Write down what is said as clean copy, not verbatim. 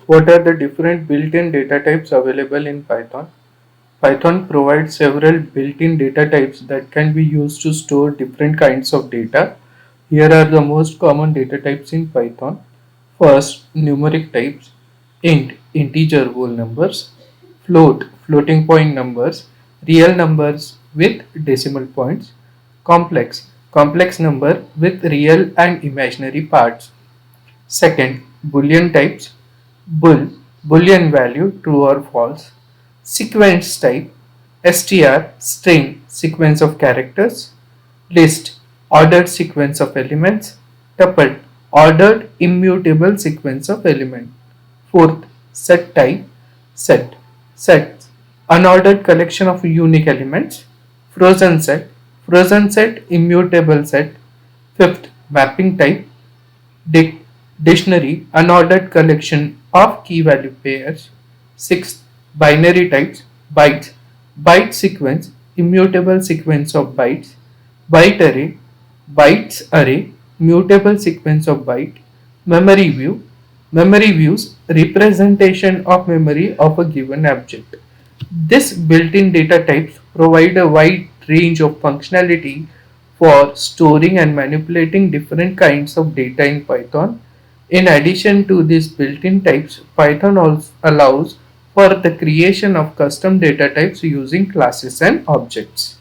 What are the different built-in data types available in Python? Python provides several built-in data types that can be used to store different kinds of data. Here are the most common data types in Python. First, numeric types: int, integer whole numbers; float, floating point numbers; real numbers with decimal points; complex, complex number with real and imaginary parts. Second, Boolean types: bool, Boolean value, true or false; sequence type: str, string, sequence of characters; list, ordered sequence of elements; tuple, ordered immutable sequence of elements. Fourth, set type: sets, unordered collection of unique elements; frozen set, immutable set. Fifth, mapping type: dict, dictionary, unordered collection of key value pairs. Sixth, binary types: bytes, byte sequence, immutable sequence of bytes; byte array, bytes array, mutable sequence of byte; memory view, memory views, representation of memory of a given object. This built-in data types provide a wide range of functionality for storing and manipulating different kinds of data in Python. In addition to these built-in types, Python also allows for the creation of custom data types using classes and objects.